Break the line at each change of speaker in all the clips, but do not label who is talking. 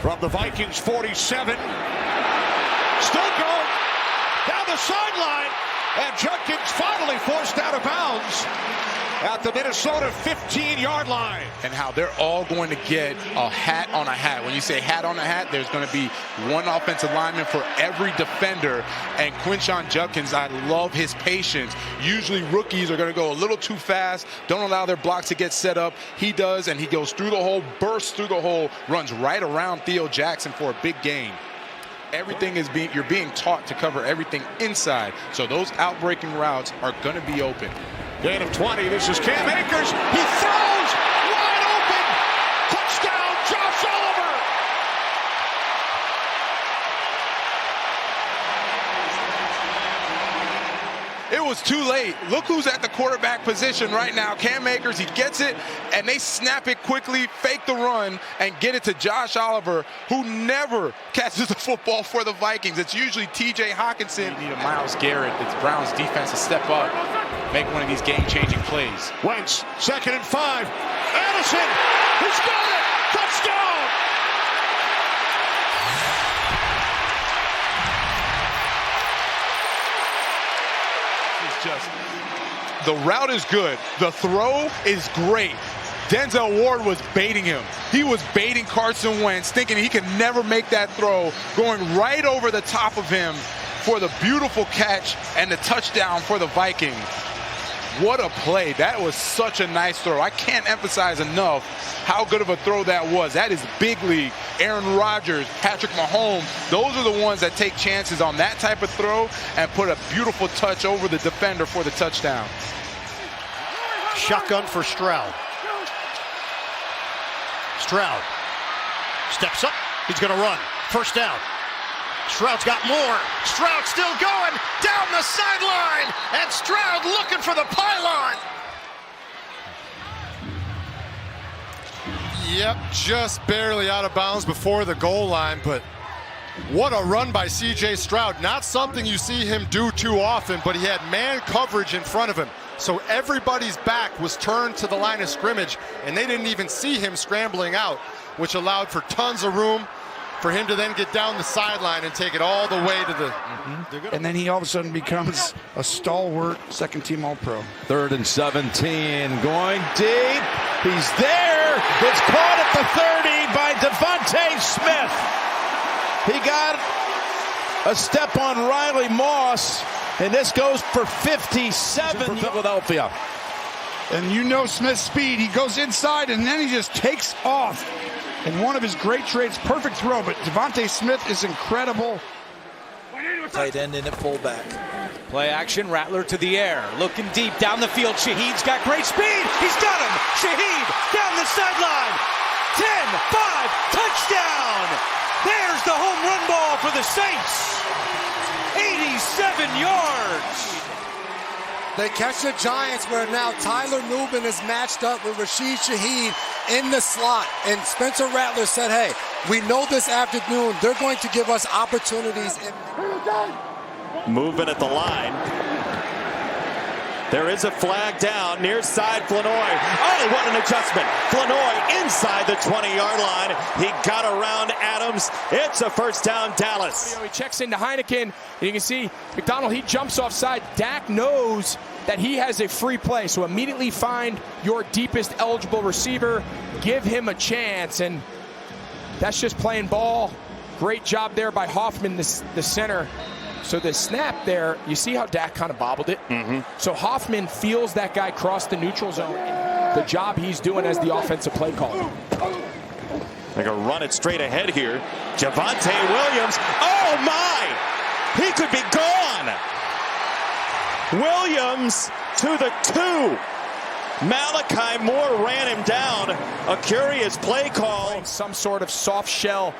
from the Vikings 47. Still going down the sideline, and Judkins finally forced out of bounds at the Minnesota 15-yard line.
And how they're all going to get a hat on a hat. When you say hat on a hat, there's going to be one offensive lineman for every defender. And Quinshon Judkins, I love his patience. Usually rookies are going to go a little too fast, don't allow their blocks to get set up. He does, and he goes through the hole, bursts through the hole, runs right around Theo Jackson for a big gain. Everything is you're being taught to cover everything inside. So those outbreaking routes are going to be open.
Gain of 20. This is Cam Akers. He throws wide open. Touchdown, Josh Oliver.
It was too late. Look who's at the quarterback position right now. Cam Akers, he gets it, and they snap it quickly, fake the run, and get it to Josh Oliver, who never catches the football for the Vikings. It's usually T.J. Hawkinson. You need a Myles Garrett, it's Browns defense to step up, make one of these game-changing plays.
Wentz, 2nd and 5. Addison, he's got it. Touchdown.
The route is good. The throw is great. Denzel Ward was baiting him. He was baiting Carson Wentz, thinking he could never make that throw, going right over the top of him for the beautiful catch and the touchdown for the Vikings. What a play. That was such a nice throw. I can't emphasize enough how good of a throw that was. That is big league. Aaron Rodgers, Patrick Mahomes, those are the ones that take chances on that type of throw and put a beautiful touch over the defender for the touchdown.
Shotgun for Stroud. Stroud steps up. He's going to run. First down. Stroud's got more. Stroud still going down the sideline. And Stroud looking for the pylon.
Yep, just barely out of bounds before the goal line, but what a run by C.J. Stroud. Not something you see him do too often, but he had man coverage in front of him. So everybody's back was turned to the line of scrimmage, and they didn't even see him scrambling out, which allowed for tons of room for him to then get down the sideline and take it all the way to the...
And then he all of a sudden becomes a stalwart second-team All-Pro.
3rd and 17, going deep. He's there. It's caught at the 30 by Devontae Smith. He got a step on Riley Moss, and this goes for 57 for Philadelphia.
And you know Smith's speed. He goes inside, and then he just takes off. And one of his great traits, perfect throw, but Devontae Smith is incredible.
Tight end in at fullback. Play action, Rattler to the air, looking deep down the field. Shaheed's got great speed. He's got him. Shaheed down the sideline. 10-5, touchdown. There's the home run ball for the Saints. 87 yards.
They catch the Giants, where now Tyler Nubin is matched up with Rashid Shaheed in the slot. And Spencer Rattler said, hey, we know this afternoon they're going to give us opportunities.
Movement at the line. There is a flag down near side Flanoy. Oh, what an adjustment. Flanoy inside the 20-yard line. He got around Adams. It's a first down, Dallas.
He checks into Heineken, and you can see McDonald, he jumps offside. Dak knows that he has a free play, so immediately find your deepest eligible receiver, give him a chance, and that's just playing ball. Great job there by Hoffman, the center. So the snap there, you see how Dak kind of bobbled it? So Hoffman feels that guy cross the neutral zone. The job he's doing as the offensive play caller.
They're going to run it straight ahead here. Javonte Williams. Oh, my! He could be gone. Williams to the 2. Malachi Moore ran him down. A curious play call.
Some sort of soft shell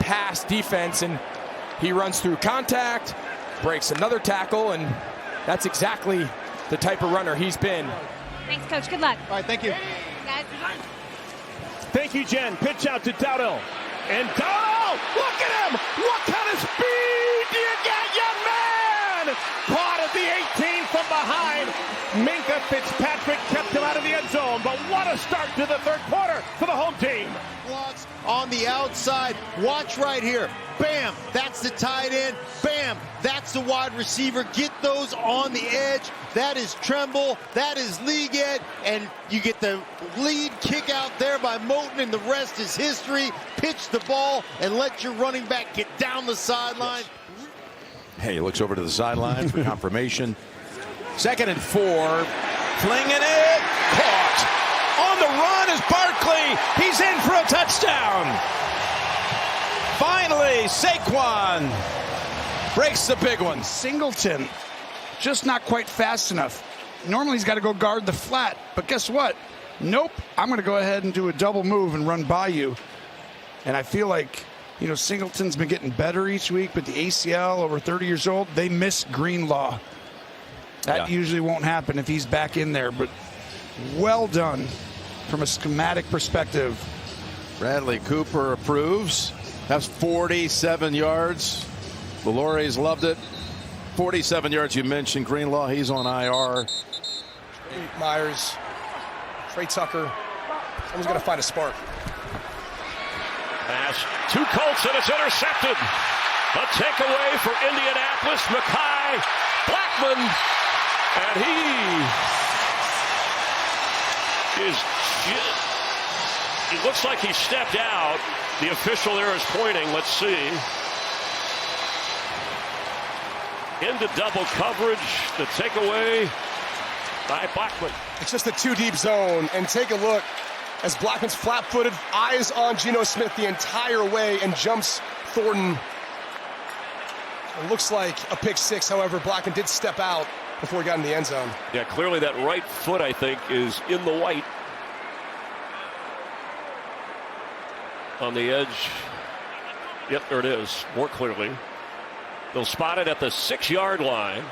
pass defense, and he runs through contact, breaks another tackle, and that's exactly the type of runner he's been.
Thanks, Coach. Good luck.
All right, thank you.
Guys.
Thank you, Jen. Pitch out to Dowdell. And Dowdell, look at him! What kind of speed do you get, young man? Caught at the 18 from behind. Minka Fitzpatrick kept him out of the end zone, but what a start to the third quarter for the home team.
on the outside. Watch right here. Bam, that's the tight end. Bam, that's the wide receiver. Get those on the edge. That is Tremble. That is league edge. And you get the lead kick out there by Moten, and the rest is history. Pitch the ball and let your running back get down the sideline.
Hey, he looks over to the sideline for confirmation. 2nd and 4. Flinging it. Caught. On the run is Barkley. He's in for a touchdown. Finally, Saquon breaks the big one.
Singleton, just not quite fast enough. Normally he's got to go guard the flat, but guess what? Nope, I'm going to go ahead and do a double move and run by you. And I feel like, Singleton's been getting better each week, but the ACL, over 30 years old, they miss Greenlaw. That usually won't happen if he's back in there, but well done from a schematic perspective.
Bradley Cooper approves. That's 47 yards. Valori's loved it. 47 yards. You mentioned Greenlaw. He's on IR.
Myers, Trey Tucker. Someone's going to find a spark.
Pass to Colts, and it's intercepted. A takeaway for Indianapolis. Mekhi Blackman, and he looks like he stepped out. The official there is pointing. Let's see. Into double coverage. The takeaway by Blackman.
It's just a two-deep zone, and take a look as Blackman's flat-footed, eyes on Geno Smith the entire way, and jumps Thornton. It looks like a pick six. However, Blackman did step out before he got in the end zone.
Yeah, clearly that right foot, I think, is in the white. On the edge. Yep, there it is, more clearly. They'll spot it at the 6-yard line.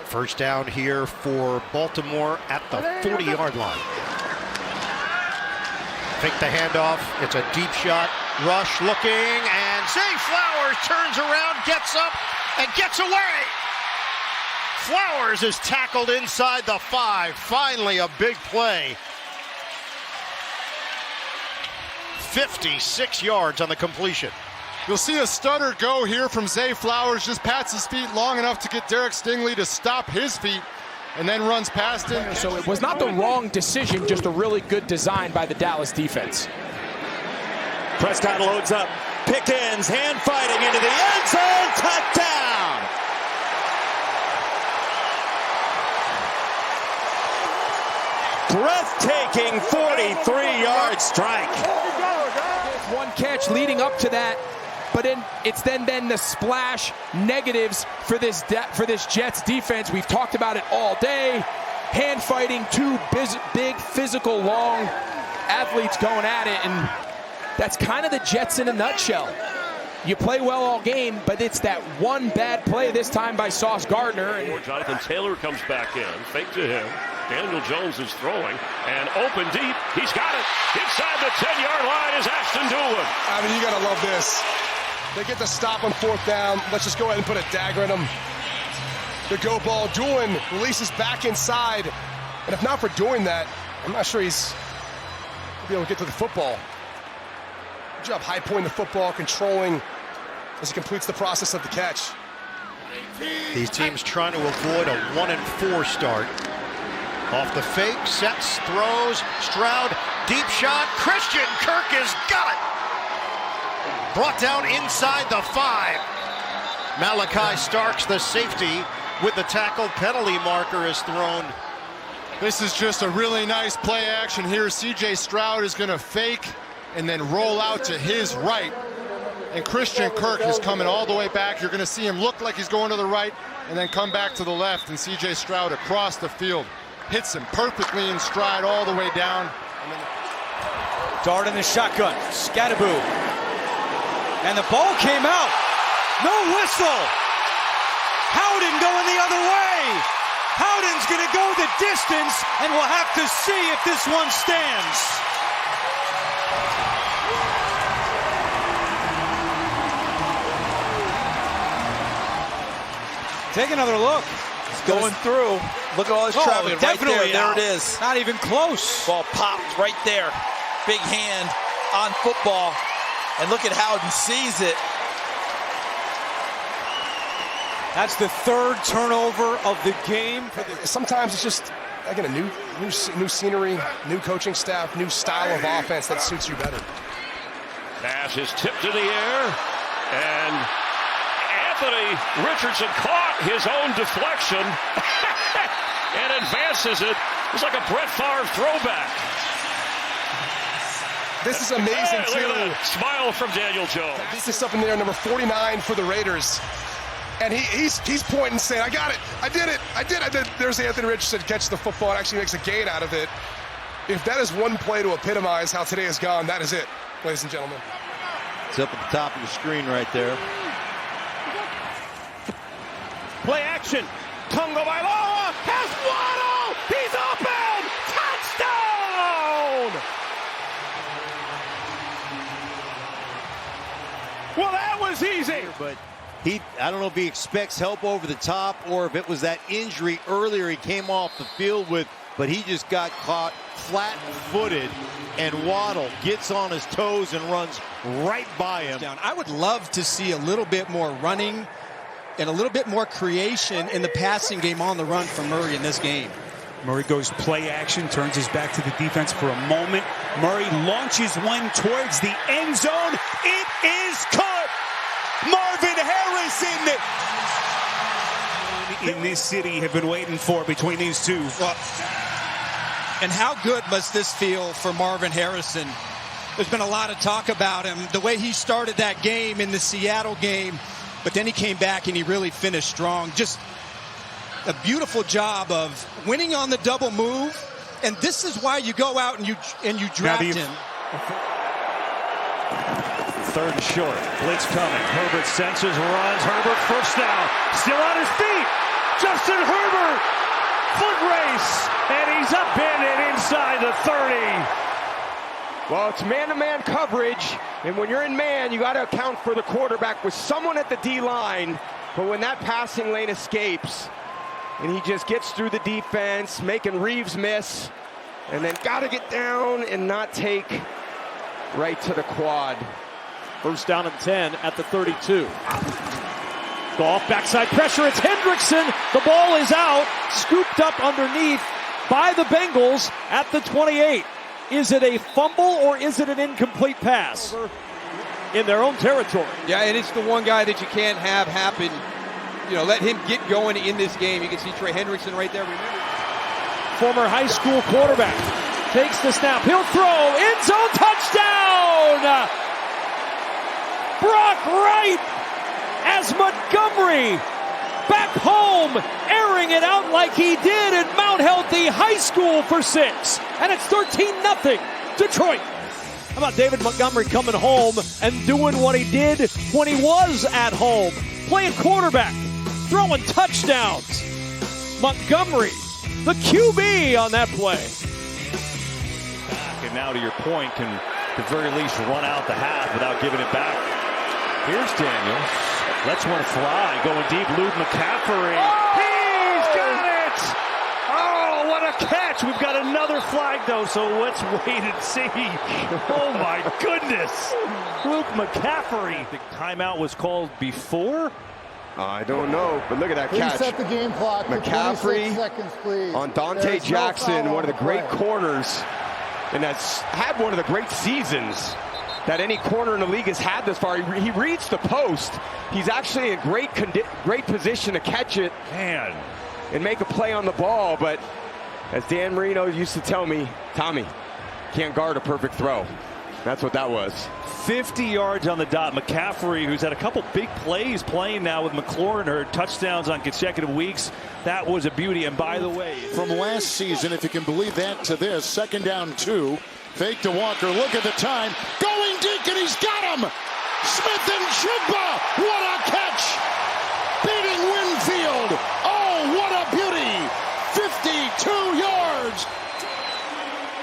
First down here for Baltimore at the 40-yard line. Fake the handoff. It's a deep shot. Rush looking, and Zay Flowers turns around, gets up, and gets away. Flowers is tackled inside the 5. Finally, a big play. 56 yards on the completion.
You'll see a stutter go here from Zay Flowers. Just pats his feet long enough to get Derek Stingley to stop his feet, and then runs past him.
So it was not the wrong decision, just a really good design by the Dallas defense.
Prescott loads up. Pickens hand fighting into the end zone. Touchdown. Breathtaking 43-yard strike.
One catch leading up to that, but it's then the splash negatives for this Jets defense. We've talked about it all day. Hand fighting, two big physical long athletes going at it, and that's kind of the Jets in a nutshell. You play well all game, but it's that one bad play this time by Sauce Gardner. And
Jonathan Taylor comes back in, fake to him. Daniel Jones is throwing, and open deep. He's got it. Inside the 10-yard line is Ashton Dulin.
I mean, you got to love this. They get the stop on 4th down. Let's just go ahead and put a dagger in them. The go ball. Dulin releases back inside. And if not for doing that, I'm not sure he's going to be able to get to the football. Good job high pointing the football, controlling as he completes the process of the catch.
These teams trying to avoid a 1-4 start. Off the fake, sets, throws, Stroud, deep shot, Christian Kirk has got it! Brought down inside the 5. Malachi Starks, the safety, with the tackle. Penalty marker is thrown.
This is just a really nice play action here. CJ Stroud is going to fake and then roll out to his right. And Christian Kirk is coming all the way back. You're going to see him look like he's going to the right and then come back to the left. And CJ Stroud across the field hits him perfectly in stride all the way down.
Dart in the shotgun. Scattaboo. And the ball came out. No whistle. Howden going the other way. Howden's going to go the distance, and we'll have to see if this one stands. Take another look.
It's going through. Look at all this traffic right there. There it is.
Not even close.
Ball popped right there. Big hand. on football. And look at Howden sees it.
That's the third turnover of the game.
Sometimes it's just, again, a new scenery, new coaching staff, new style of offense that suits you better.
Pass is tipped to the air, and Anthony Richardson caught his own deflection and advances it. It's like a Brett Favre throwback.
This is amazing,
hey,
too.
Look at that smile from Daniel Jones.
This is up in there, number 49 for the Raiders. And he's pointing, saying, I got it. I did it. There's Anthony Richardson catches the football and actually makes a gain out of it. If that is one play to epitomize how today has gone, that is it, ladies and gentlemen.
It's up at the top of the screen right there.
Play action. Tungo Bailoa has Waddle. He's open. Touchdown. Well, that was easy.
But I don't know if he expects help over the top or if it was that injury earlier he came off the field with, but he just got caught flat-footed, and Waddle gets on his toes and runs right by him.
I would love to see a little bit more running and a little bit more creation in the passing game on the run from Murray in this game.
Murray goes play action, turns his back to the defense for a moment. Murray launches one towards the end zone. It is caught. Marvin Harrison in this city have been waiting for between these two.
And how good must this feel for Marvin Harrison? There's been a lot of talk about him, the way he started that game in the Seattle game, but then he came back and he really finished strong. Just a beautiful job of winning on the double move, and this is why you go out and you draft him.
Third and short. Blitz coming. Herbert senses, runs. Herbert first down. Still on his feet. Justin Herbert. Foot race. And he's up in and inside the 30.
Well, it's man-to-man coverage. And when you're in man, you got to account for the quarterback with someone at the D-line. But when that passing lane escapes, and he just gets through the defense, making Reeves miss, and then got to get down and not take right to the quad.
First down and 10 at the 32. Goff, backside pressure. It's Hendrickson. The ball is out. Scooped up underneath by the Bengals at the 28. Is it a fumble or is it an incomplete pass? In their own territory.
Yeah, and it's the one guy that you can't have happen. You know, let him get going in this game. You can see Trey Hendrickson right there. Remember,
former high school quarterback takes the snap. He'll throw. End zone touchdown. Brock Wright as Montgomery back home, airing it out like he did at Mount Healthy High School for 6. And it's 13-0 Detroit. How about David Montgomery coming home and doing what he did when he was at home, playing quarterback, throwing touchdowns. Montgomery, the QB on that play. And now to your point, can at the very least run out the half without giving it back. Here's Daniels. Lets one fly. Going deep. Luke McCaffrey. Oh! He's got it! Oh, what a catch. We've got another flag, though, so let's wait and see. Oh, my goodness. Luke McCaffrey. The timeout was called before?
I don't know, but look at that catch.
Set the game clock.
McCaffrey
26 seconds, please.
On Dante Jackson, one of the great corners, and that's had one of the great seasons that any corner in the league has had this far. He reads the post. He's actually in great position to catch it and make a play on the ball. But as Dan Marino used to tell me, Tommy, can't guard a perfect throw. That's what that was.
50 yards on the dot. McCaffrey, who's had a couple big plays playing now with McLaurin, her touchdowns on consecutive weeks. That was a beauty. And by the way,
from last season, if you can believe that, to this, 2nd down 2. Fake to Walker. Look at the time. Going deep, and he's got him. Smith and Jigba. What a catch. Beating Winfield. Oh, what a beauty. 52 yards.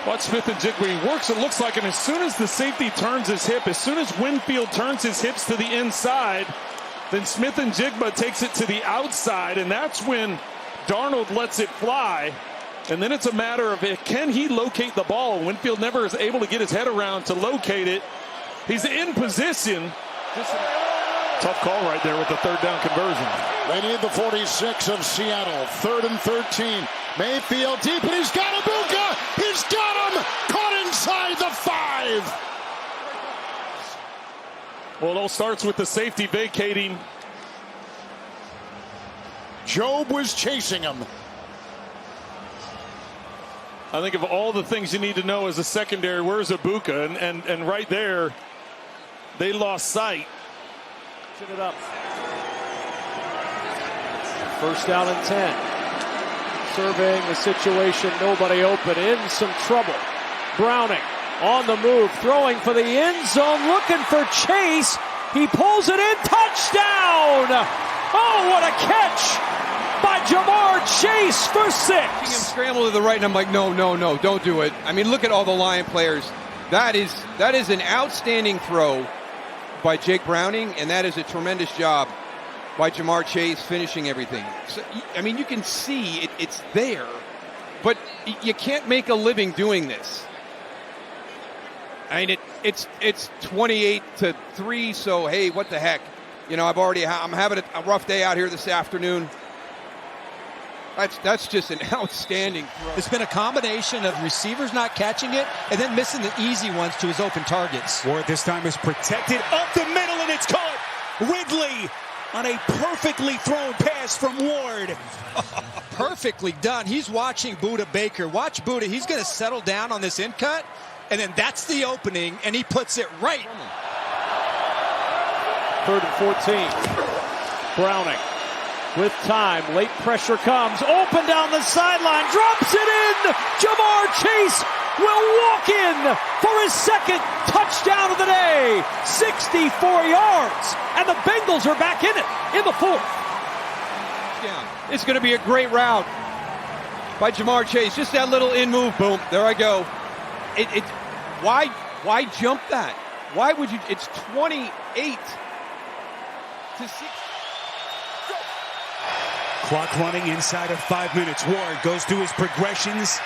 Watch Smith and Jigba. He works, it looks like, and as soon as the safety turns his hip, as soon as Winfield turns his hips to the inside, then Smith and Jigba takes it to the outside, and that's when Darnold lets it fly. And then it's a matter of can he locate the ball? Winfield never is able to get his head around to locate it. He's in position. Tough call right there with the third down conversion.
They need the 46 of Seattle. 3rd and 13. Mayfield deep, and he's got Ibuka. He's got him. Caught inside the 5.
Well, it all starts with the safety vacating.
Job was chasing him.
I think of all the things you need to know as a secondary, where's Ibuka? And right there, they lost sight.
It up. First down and 10. Surveying the situation, nobody open, in some trouble. Browning on the move, throwing for the end zone, looking for Chase. He pulls it in, touchdown! Oh, what a catch by Jamar Chase for 6.
Scramble to the right, and I'm like, no, don't do it. I mean, look at all the Lion players. That is an outstanding throw by Jake Browning, and that is a tremendous job by Jamar Chase finishing everything. So, I mean, you can see it's there, but you can't make a living doing this. I mean, it's 28-3, so hey, what the heck? You know, I'm having a rough day out here this afternoon. That's just an outstanding throw.
It's been a combination of receivers not catching it and then missing the easy ones to his open targets.
Ward this time is protected up the middle, and it's caught. Ridley on a perfectly thrown pass from Ward.
Perfectly done. He's watching Budda Baker. Watch Budda. He's going to settle down on this in cut, and then that's the opening, and he puts it right.
3rd and 14. Browning. With time, late pressure comes, open down the sideline, drops it in! Jamar Chase will walk in for his second touchdown of the day! 64 yards, and the Bengals are back in it in the 4th.
Yeah, it's going to be a great route by Jamar Chase. Just that little in move, boom, there I go. Why jump that? Why would you? It's 28-6.
Clock running inside of 5 minutes. Ward goes through his progressions.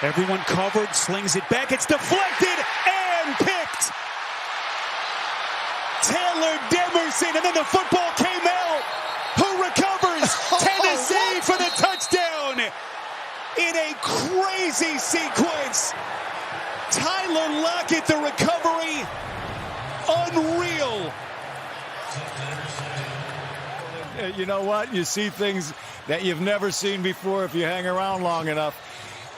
Everyone covered, slings it back. It's deflected and picked. Taylor Demerson, and then the football came out. Who recovers? Tennessee for the touchdown in a crazy sequence. Tyler Lockett, the recovery, unreal.
You know what? You see things that you've never seen before if you hang around long enough.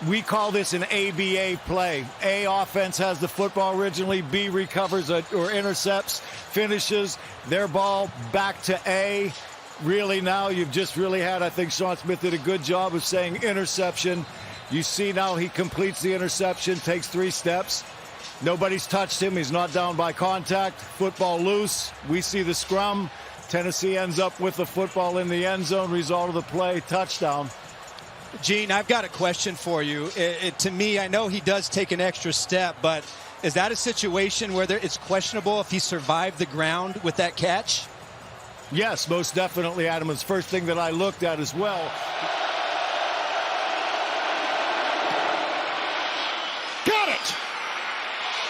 We call this an ABA play. A, offense has the football originally. B, recovers or intercepts, finishes their ball back to A. Really now you've just really had, I think Sean Smith did a good job of saying interception. You see now he completes the interception, takes 3 steps. Nobody's touched him. He's not down by contact. Football loose. We see the scrum. Tennessee ends up with the football in the end zone. Result of the play, touchdown.
Gene, I've got a question for you. To me, I know he does take an extra step, but is that a situation where it's questionable if he survived the ground with that catch?
Yes, most definitely, Adam. It's the first thing that I looked at as well.
Got it!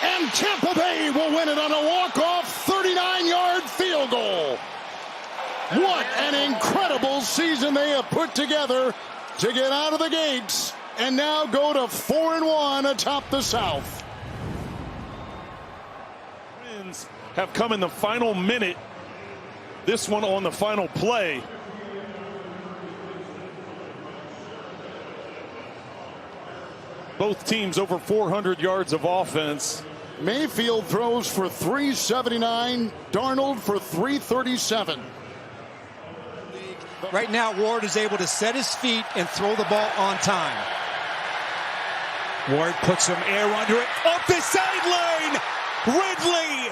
And Tampa Bay will win it on a walk-off 39-yard field goal. What an incredible season they have put together to get out of the gates and now go to 4-1 atop the South.
Wins have come in the final minute. This one on the final play. Both teams over 400 yards of offense.
Mayfield throws for 379, Darnold for 337.
Right now, Ward is able to set his feet and throw the ball on time.
Ward puts some air under it. Up the sideline! Ridley!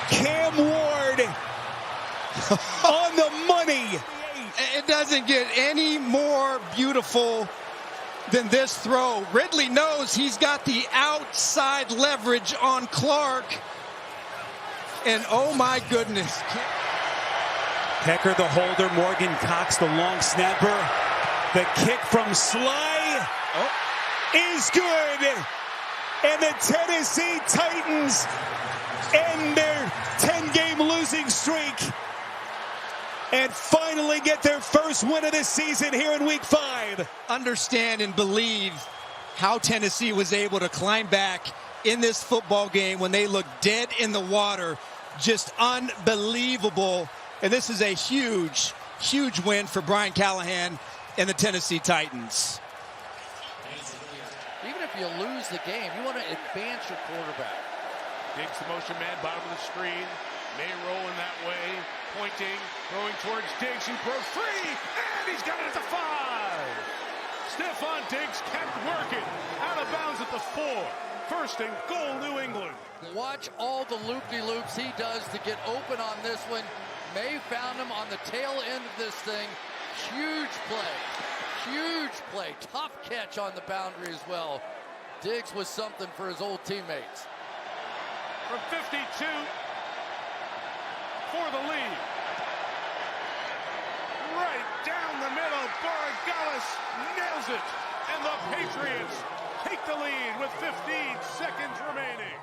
Cam Ward on the money.
It doesn't get any more beautiful than this throw. Ridley knows he's got the outside leverage on Clark. And oh my goodness.
Pecker the holder, Morgan Cox the long snapper. The kick from Sly. is good. And the Tennessee Titans end their 10-game losing streak and finally get their first win of the season here in Week 5.
Understand and believe how Tennessee was able to climb back in this football game when they looked dead in the water. Just unbelievable. And this is a huge, huge win for Brian Callahan and the Tennessee Titans.
Even if you lose the game, you want to advance your quarterback.
Diggs the motion man, bottom of the screen. May rolling that way, pointing, throwing towards Diggs, who broke free, and he's got it at the 5. Stephon Diggs kept working, out of bounds at the 4. First and goal, New England.
Watch all the loop-de-loops he does to get open on this one. May found him on the tail end of this thing. Huge play. Huge play. Tough catch on the boundary as well. Diggs was something for his old teammates.
From 52 for the lead. Right down the middle. Borregales nails it. And the Patriots take the lead with 15 seconds remaining.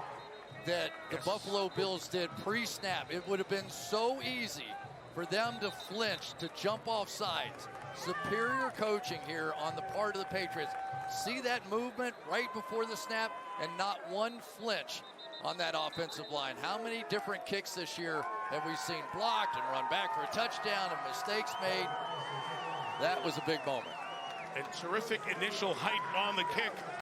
That the Buffalo Bills did pre-snap. It would have been so easy for them to flinch, to jump off sides. Superior coaching here on the part of the Patriots. See that movement right before the snap and not one flinch on that offensive line. How many different kicks this year have we seen blocked and run back for a touchdown and mistakes made? That was a big moment.
And terrific initial height on the kick.